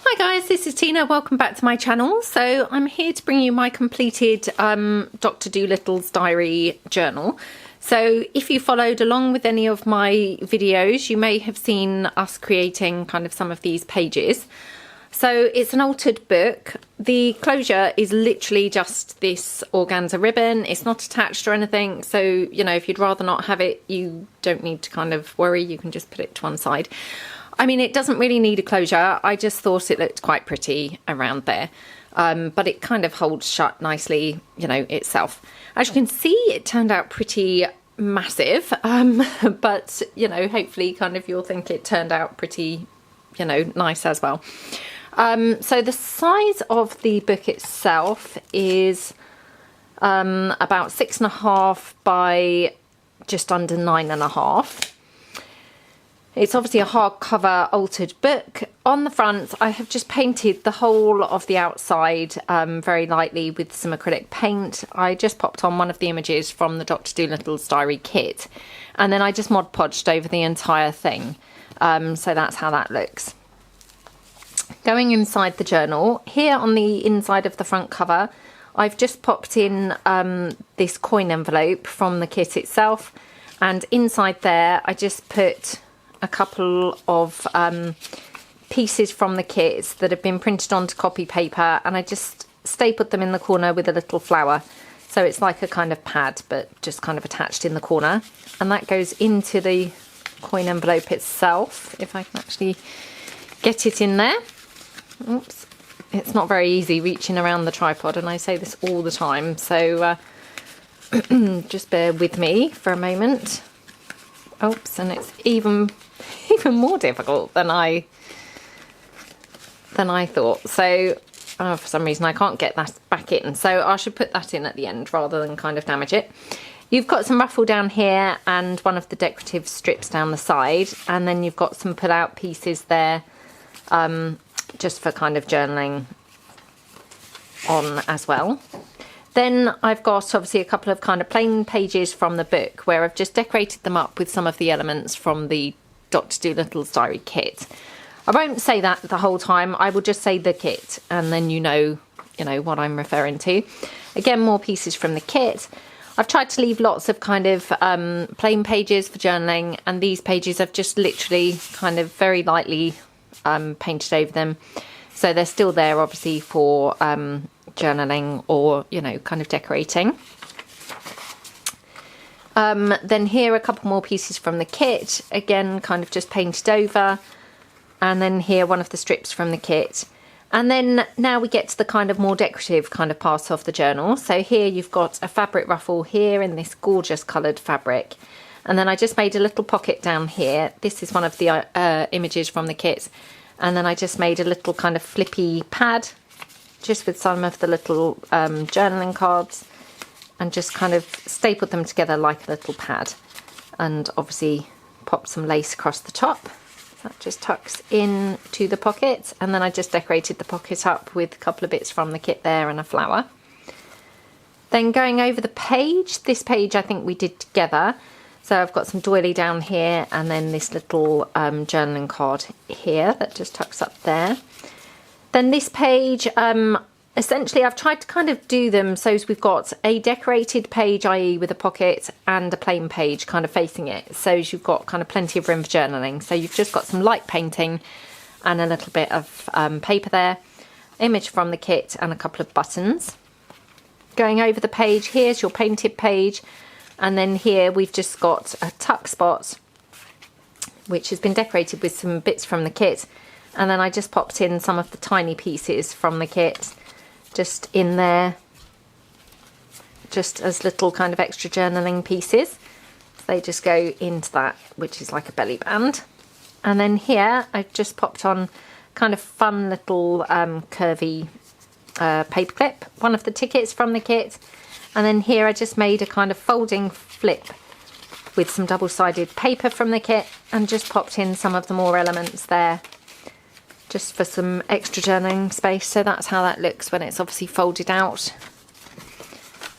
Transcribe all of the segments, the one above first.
Hi guys, this is Tina. Welcome back to my channel. So I'm here to bring you my completed Dr. Dolittle's diary journal. So if you followed along with any of my videos, you may have seen us creating kind of some of these pages. So it's an altered book. The closure is literally just this organza ribbon. It's not attached or anything. So, you know, if you'd rather not have it, you don't need to kind of worry. You can just put it to one side. I mean, it doesn't really need a closure. I just thought it looked quite pretty around there. But it kind of holds shut nicely, you know, itself. As you can see, it turned out pretty massive. But, you know, hopefully kind of you'll think it turned out pretty, you know, nice as well. So the size of the book itself is about 6.5 by just under 9.5. It's obviously a hardcover altered book. On the front, I have just painted the whole of the outside very lightly with some acrylic paint. I just popped on one of the images from the Dr. Dolittle's diary kit, and then I just Mod Podged over the entire thing. So that's how that looks. Going inside the journal, here on the inside of the front cover, I've just popped in this coin envelope from the kit itself, and inside there I just put a couple of pieces from the kits that have been printed onto copy paper, and I just stapled them in the corner with a little flower. So it's like a kind of pad, but just kind of attached in the corner. And that goes into the coin envelope itself, if I can actually get it in there. Oops, it's not very easy reaching around the tripod, and I say this all the time, so just bear with me for a moment. Oops, and it's even more difficult than I thought. So for some reason I can't get that back in, so I should put that in at the end rather than kind of damage it. You've got some ruffle down here and one of the decorative strips down the side, and then you've got some pull out pieces there just for kind of journaling on as well. Then I've got obviously a couple of kind of plain pages from the book where I've just decorated them up with some of the elements from the Dr. Dolittle's diary kit. I won't say that the whole time. I will just say the kit, and then you know what I'm referring to. Again, more pieces from the kit. I've tried to leave lots of kind of plain pages for journaling, and these pages I've just literally kind of very lightly painted over them. So they're still there obviously for journaling or, you know, kind of decorating. Then here are a couple more pieces from the kit, again kind of just painted over, and then here one of the strips from the kit. And then now we get to the kind of more decorative kind of part of the journal. So here you've got a fabric ruffle here in this gorgeous coloured fabric, and then I just made a little pocket down here. This is one of the images from the kit, and then I just made a little kind of flippy pad just with some of the little journaling cards, and just kind of stapled them together like a little pad, and obviously popped some lace across the top. That just tucks in to the pocket, and then I just decorated the pocket up with a couple of bits from the kit there and a flower. Then going over the page, this page I think we did together. So I've got some doily down here, and then this little journaling card here that just tucks up there. Then this page, essentially I've tried to kind of do them so we've got a decorated page, i.e. with a pocket, and a plain page kind of facing it. So you've got kind of plenty of room for journaling. So you've just got some light painting and a little bit of paper there, image from the kit, and a couple of buttons. Going over the page, here's your painted page. And then here we've just got a tuck spot, which has been decorated with some bits from the kit. And then I just popped in some of the tiny pieces from the kit just in there, just as little kind of extra journaling pieces. So they just go into that, which is like a belly band. And then here I just popped on kind of fun little curvy paper clip, one of the tickets from the kit. And then here I just made a kind of folding flip with some double-sided paper from the kit, and just popped in some of the more elements there just for some extra journaling space. So that's how that looks when it's obviously folded out.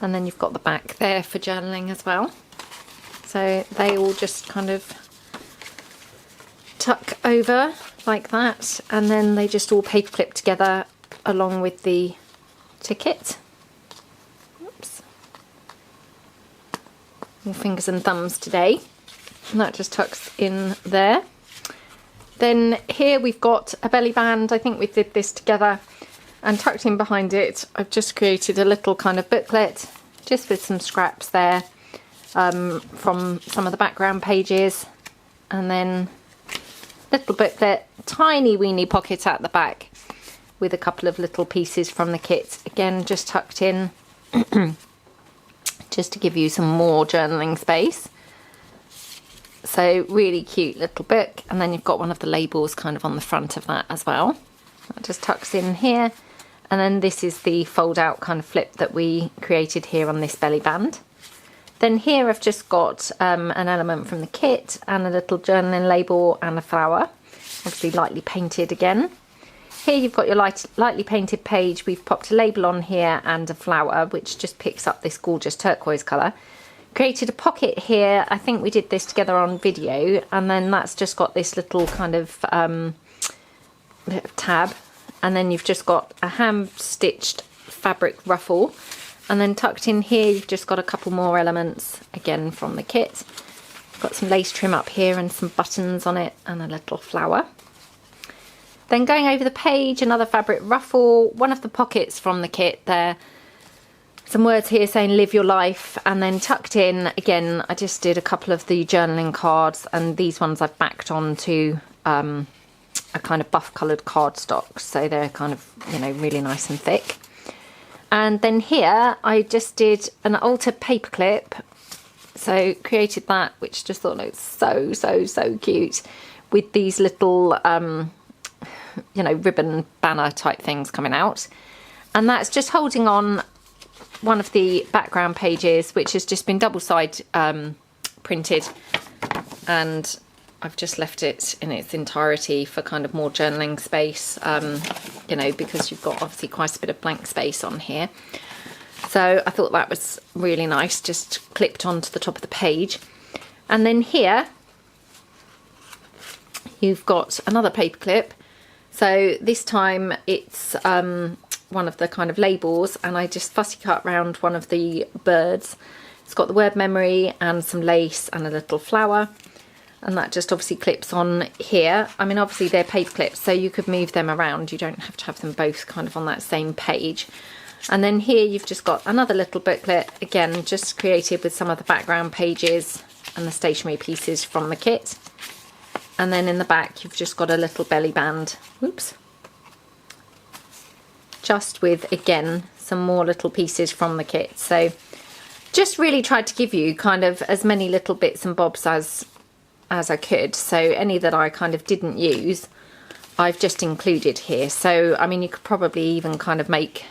And then you've got the back there for journaling as well. So they all just kind of tuck over like that, and then they just all paper clip together along with the ticket. Oops. More fingers and thumbs today. And that just tucks in there. Then here we've got a belly band. I think we did this together, and tucked in behind it I've just created a little kind of booklet just with some scraps there from some of the background pages, and then little booklet, tiny weeny pocket at the back with a couple of little pieces from the kit, again just tucked in just to give you some more journaling space. So really cute little book, and then you've got one of the labels kind of on the front of that as well. That just tucks in here, and then this is the fold out kind of flip that we created here on this belly band. Then here I've just got an element from the kit and a little journaling label and a flower, obviously lightly painted again. Here you've got your lightly painted page. We've popped a label on here and a flower, which just picks up this gorgeous turquoise colour. Created a pocket here. I think we did this together on video, and then that's just got this little kind of tab, and then you've just got a hand stitched fabric ruffle. And then tucked in here, you've just got a couple more elements, again from the kit. Got some lace trim up here and some buttons on it and a little flower. Then going over the page, another fabric ruffle, one of the pockets from the kit there. Some words here saying live your life, and then tucked in, again, I just did a couple of the journaling cards, and these ones I've backed onto a kind of buff coloured cardstock, so they're kind of, you know, really nice and thick. And then here I just did an altered paper clip, so created that, which just thought looked so cute, with these little you know, ribbon banner type things coming out, and that's just holding on one of the background pages, which has just been double side printed, and I've just left it in its entirety for kind of more journaling space, you know, because you've got obviously quite a bit of blank space on here. So I thought that was really nice, just clipped onto the top of the page. And then here you've got another paper clip. So this time it's one of the kind of labels, and I just fussy cut round one of the birds. It's got the word memory and some lace and a little flower. And that just obviously clips on here. I mean, obviously they're paper clips, so you could move them around. You don't have to have them both kind of on that same page. And then here you've just got another little booklet, again, just created with some of the background pages and the stationery pieces from the kit. And then in the back, you've just got a little belly band. Whoops. Just with, again, some more little pieces from the kit. So just really tried to give you kind of as many little bits and bobs as I could. So any that I kind of didn't use, I've just included here. So I mean, you could probably even kind of make,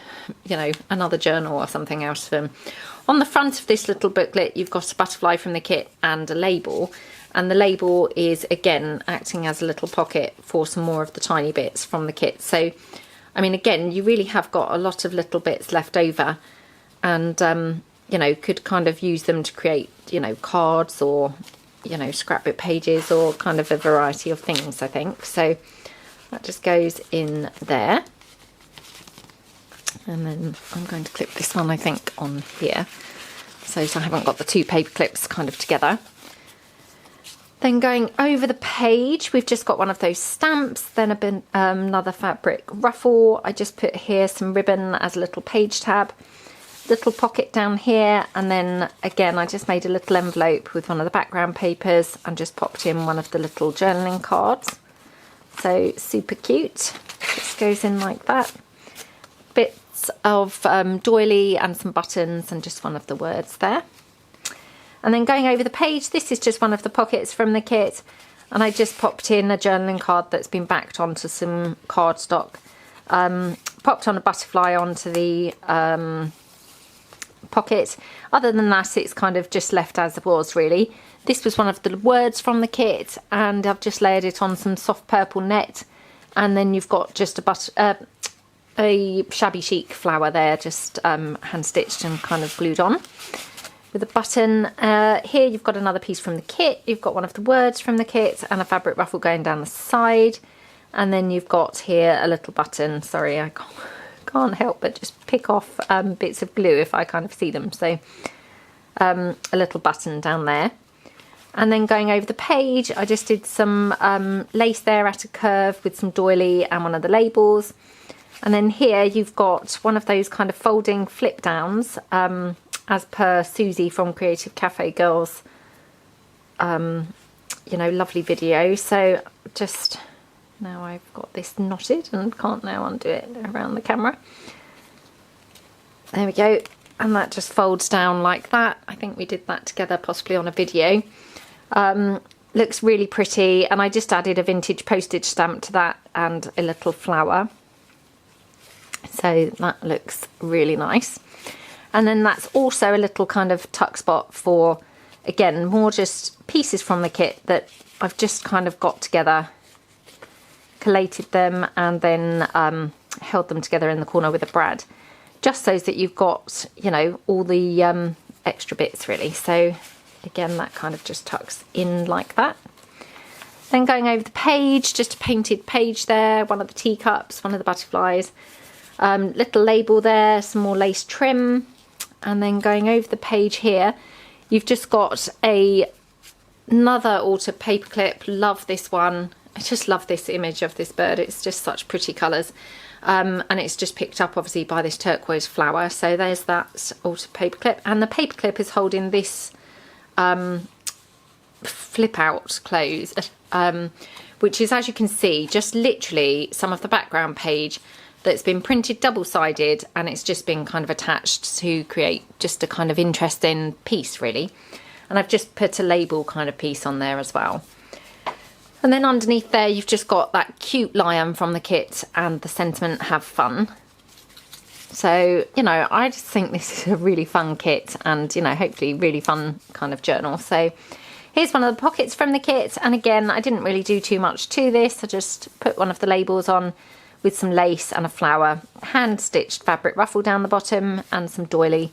you know, another journal or something out of them. On the front of this little booklet, you've got a butterfly from the kit and a label, and the label is again acting as a little pocket for some more of the tiny bits from the kit. So I mean, again, you really have got a lot of little bits left over, and you know, could kind of use them to create, you know, cards or, you know, scrapbook pages, or kind of a variety of things, I think. So that just goes in there, and then I'm going to clip this one, I think, on here, so I haven't got the two paper clips kind of together. Then going over the page, we've just got one of those stamps, then another fabric ruffle. I just put here some ribbon as a little page tab, little pocket down here, and then again I just made a little envelope with one of the background papers and just popped in one of the little journaling cards. So super cute. This goes in like that. Bits of doily and some buttons and just one of the words there. And then going over the page, this is just one of the pockets from the kit, and I just popped in a journaling card that's been backed onto some cardstock. Popped on a butterfly onto the pocket. Other than that, it's kind of just left as it was, really. This was one of the words from the kit, and I've just layered it on some soft purple net, and then you've got just a shabby chic flower there, just hand stitched and kind of glued on. with a button. Here you've got another piece from the kit. You've got one of the words from the kit and a fabric ruffle going down the side. And then you've got here a little button. Sorry, I can't help but just pick off bits of glue if I kind of see them. So a little button down there. And then going over the page, I just did some lace there at a curve with some doily and one of the labels. And then here you've got one of those kind of folding flip downs, as per Susie from Creative Cafe Girls, you know, lovely video. So just now I've got this knotted and can't now undo it around the camera. There we go. And that just folds down like that. I think we did that together possibly on a video. Looks really pretty, and I just added a vintage postage stamp to that and a little flower. So that looks really nice. And then that's also a little kind of tuck spot for, again, more just pieces from the kit that I've just kind of got together, collated them, and then held them together in the corner with a brad, just so that you've got, you know, all the extra bits really. So again, that kind of just tucks in like that. Then going over the page, just a painted page there, one of the teacups, one of the butterflies, little label there, some more lace trim. And then going over the page here, you've just got another altered paperclip. Love this one. I just love this image of this bird. It's just such pretty colours. And it's just picked up obviously by this turquoise flower. So there's that altered paperclip. And the paperclip is holding this flip out close, which is, as you can see, just literally some of the background page that's been printed double-sided, and it's just been kind of attached to create just a kind of interesting piece really. And I've just put a label kind of piece on there as well. And then underneath there you've just got that cute lion from the kit and the sentiment, have fun. So, you know, I just think this is a really fun kit, and, you know, hopefully really fun kind of journal. So here's one of the pockets from the kit, and again, I didn't really do too much to this. I just put one of the labels on with some lace and a flower, hand stitched fabric ruffle down the bottom and some doily.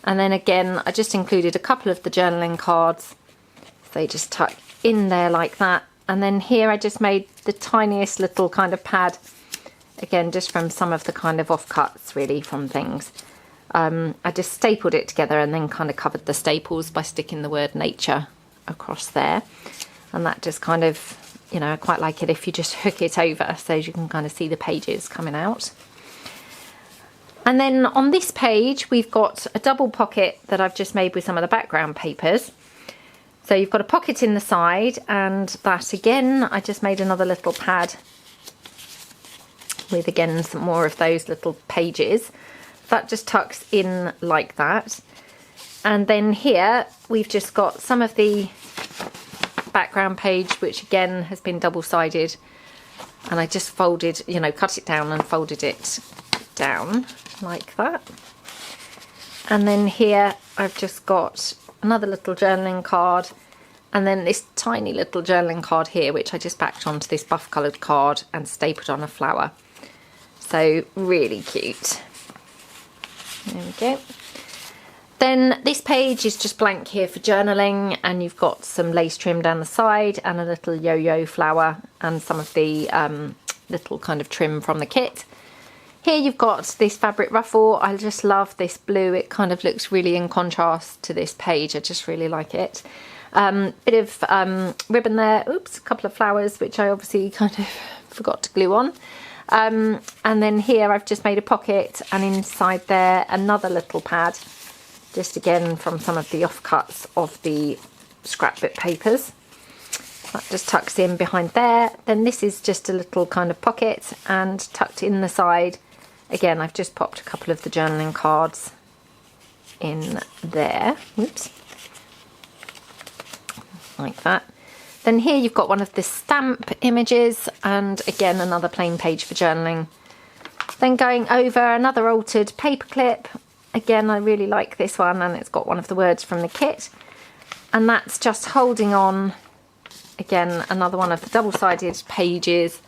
And then again, I just included a couple of the journaling cards. They just tuck in there like that. And then here I just made the tiniest little kind of pad, again, just from some of the kind of offcuts really from things. I just stapled it together and then kind of covered the staples by sticking the word nature across there. And that just kind of, you know, I quite like it if you just hook it over so you can kind of see the pages coming out. And then on this page, we've got a double pocket that I've just made with some of the background papers. So you've got a pocket in the side, and that again, I just made another little pad with, again, some more of those little pages. That just tucks in like that. And then here we've just got some of the background page, which again has been double-sided, and I just folded, you know, cut it down and folded it down like that. And then here I've just got another little journaling card, and then this tiny little journaling card here, which I just backed onto this buff coloured card and stapled on a flower. So really cute. There we go. Then this page is just blank here for journaling, and you've got some lace trim down the side and a little yo-yo flower and some of the little kind of trim from the kit. Here you've got this fabric ruffle. I just love this blue. It kind of looks really in contrast to this page. I just really like it. Bit of ribbon there. Oops, a couple of flowers, which I obviously kind of forgot to glue on. And then here I've just made a pocket, and inside there another little pad, just again from some of the offcuts of the scrapbook papers. That just tucks in behind there. Then this is just a little kind of pocket, and tucked in the side, again, I've just popped a couple of the journaling cards in there. Oops. Like that. Then here you've got one of the stamp images, and again another plain page for journaling. Then going over another altered paperclip. Again, I really like this one, and it's got one of the words from the kit. And that's just holding on, again, another one of the double-sided pages.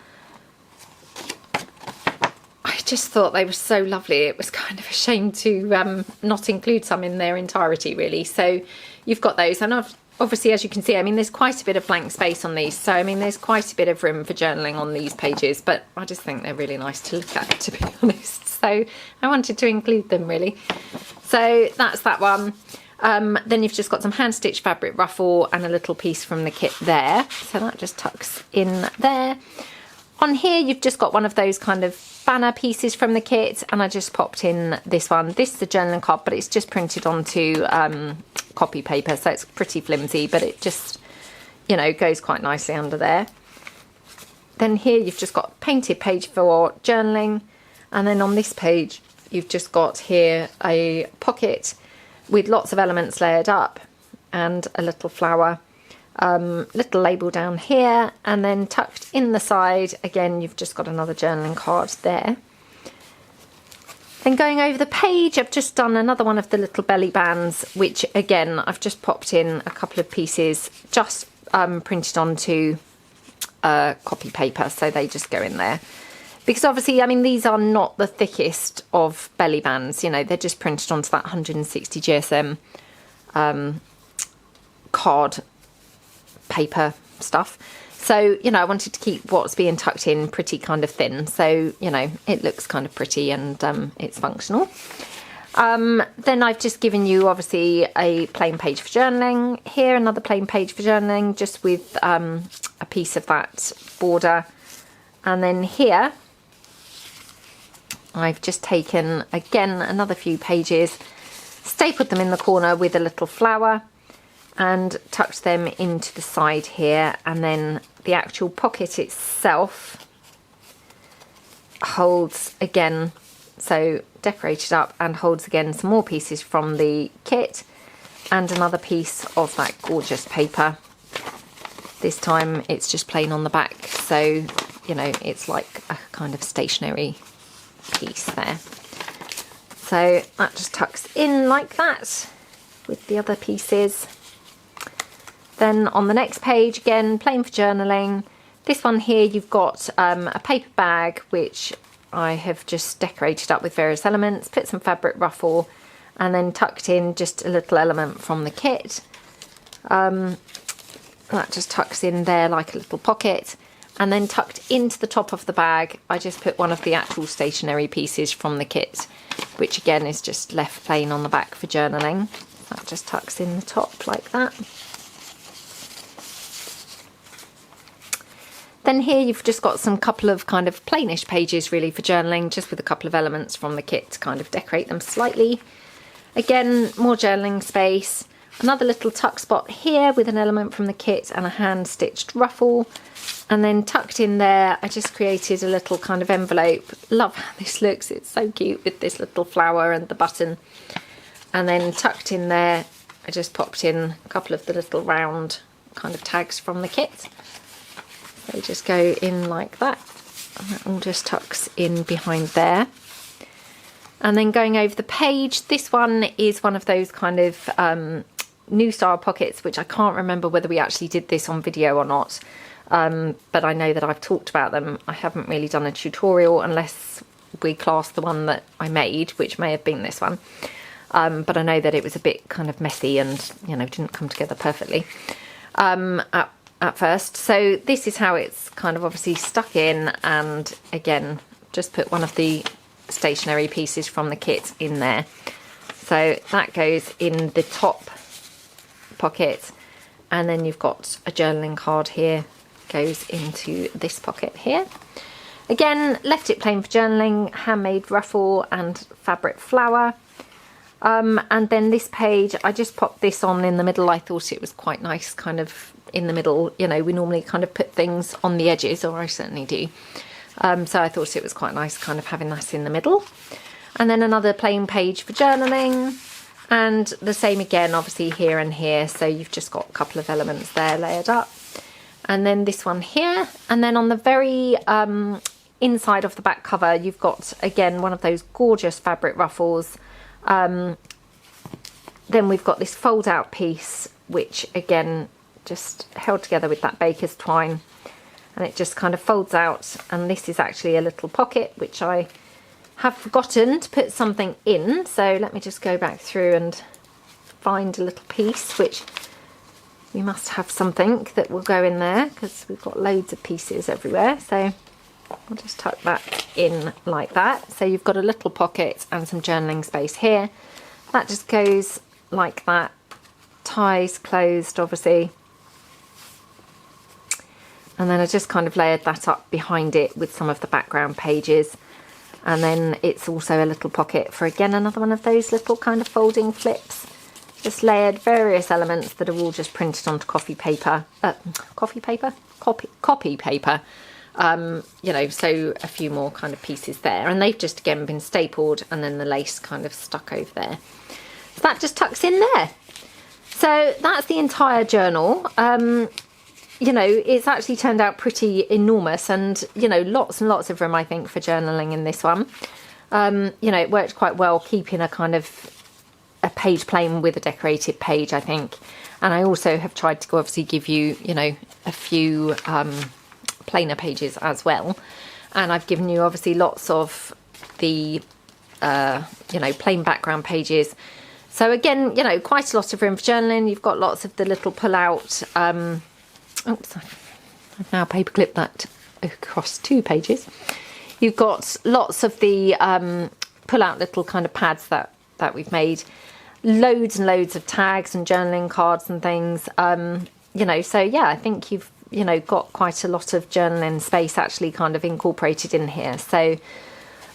I just thought they were so lovely. It was kind of a shame to not include some in their entirety, really. So you've got those, and obviously, as you can see, I mean, there's quite a bit of blank space on these. So, I mean, there's quite a bit of room for journaling on these pages, but I just think they're really nice to look at, to be honest. So I wanted to include them, really. So that's that one. Then you've just got some hand stitched fabric ruffle and a little piece from the kit there. So that just tucks in there. On here, you've just got one of those kind of banner pieces from the kit, and I just popped in this one. This is the journaling card, but it's just printed onto copy paper, so it's pretty flimsy, but it just, you know, goes quite nicely under there. Then here you've just got a painted page for journaling, and then on this page you've just got here a pocket with lots of elements layered up and a little flower. Little label down here, and then tucked in the side again you've just got another journaling card there. Then going over the page, I've just done another one of the little belly bands, which again I've just popped in a couple of pieces just printed onto copy paper, so they just go in there. Because obviously, I mean, these are not the thickest of belly bands, you know, they're just printed onto that 160 GSM card paper stuff. So, you know, I wanted to keep what's being tucked in pretty kind of thin, so, you know, it looks kind of pretty and it's functional. Then I've just given you obviously a plain page for journaling. Here another plain page for journaling, just with a piece of that border. And then here I've just taken again another few pages, stapled them in the corner with a little flower, and tucked them into the side here. And then the actual pocket itself holds again, so decorated up, and holds again some more pieces from the kit and another piece of that gorgeous paper. This time it's just plain on the back, so you know, it's like a kind of stationary piece there. So that just tucks in like that with the other pieces. Then on the next page, again, plain for journaling. This one here, you've got a paper bag, which I have just decorated up with various elements, put some fabric ruffle, and then tucked in just a little element from the kit. That just tucks in there like a little pocket. And then tucked into the top of the bag, I just put one of the actual stationery pieces from the kit, which again is just left plain on the back for journaling. That just tucks in the top like that. Then here you've just got some couple of kind of plainish pages really for journaling, just with a couple of elements from the kit to kind of decorate them slightly. Again, more journaling space. Another little tuck spot here with an element from the kit and a hand stitched ruffle. And then tucked in there, I just created a little kind of envelope. Love how this looks, it's so cute with this little flower and the button. And then tucked in there, I just popped in a couple of the little round kind of tags from the kit. They just go in like that, and that all just tucks in behind there. And then going over the page, this one is one of those kind of new style pockets, which I can't remember whether we actually did this on video or not, but I know that I've talked about them. I haven't really done a tutorial unless we class the one that I made, which may have been this one, but I know that it was a bit kind of messy and, you know, didn't come together perfectly at first. So this is how it's kind of obviously stuck in, and again just put one of the stationery pieces from the kit in there. So that goes in the top pocket, and then you've got a journaling card here, goes into this pocket here. Again, left it plain for journaling, handmade ruffle and fabric flower. And then this page, I just popped this on in the middle. I thought it was quite nice kind of in the middle. You know, we normally kind of put things on the edges, or I certainly do. So I thought it was quite nice kind of having that in the middle. And then another plain page for journaling, and the same again obviously here and here, so you've just got a couple of elements there layered up. And then this one here, and then on the very inside of the back cover you've got again one of those gorgeous fabric ruffles. Then we've got this fold out piece, which again just held together with that baker's twine, and it just kind of folds out, and this is actually a little pocket which I have forgotten to put something in. So let me just go back through and find a little piece, which we must have something that will go in there because we've got loads of pieces everywhere. So I'll just tuck that in like that. So you've got a little pocket and some journaling space here. That just goes like that, ties closed obviously. And then I just kind of layered that up behind it with some of the background pages. And then it's also a little pocket for, again, another one of those little kind of folding flips. Just layered various elements that are all just printed onto copy paper. Copy paper? Copy paper. You know, so a few more kind of pieces there. And they've just, again, been stapled and then the lace kind of stuck over there. So that just tucks in there. So that's the entire journal. You know, it's actually turned out pretty enormous and, you know, lots and lots of room, I think, for journaling in this one. You know, it worked quite well keeping a kind of a page plain with a decorated page, I think. And I also have tried to obviously give you, you know, a few plainer pages as well. And I've given you obviously lots of the, you know, plain background pages. So again, you know, quite a lot of room for journaling. You've got lots of the little pull-out... oops, I've now paperclipped that across 2 pages. You've got lots of the pull-out little kind of pads that we've made. Loads and loads of tags and journaling cards and things. You know, so yeah, I think you've, you know, got quite a lot of journaling space actually kind of incorporated in here. So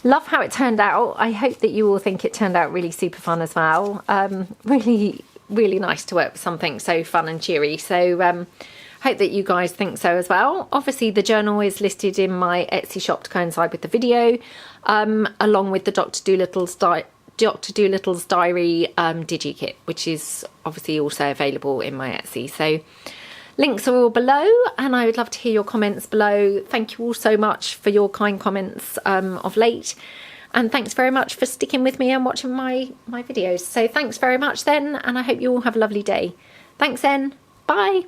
love how it turned out. I hope that you all think it turned out really super fun as well. Really, really nice to work with something so fun and cheery. So hope that you guys think so as well. Obviously the journal is listed in my Etsy shop to coincide with the video, along with the Dr. Dolittle's Diary Digi Kit, which is obviously also available in my Etsy. So links are all below and I would love to hear your comments below. Thank you all so much for your kind comments of late. And thanks very much for sticking with me and watching my videos. So thanks very much then, and I hope you all have a lovely day. Thanks then. Bye.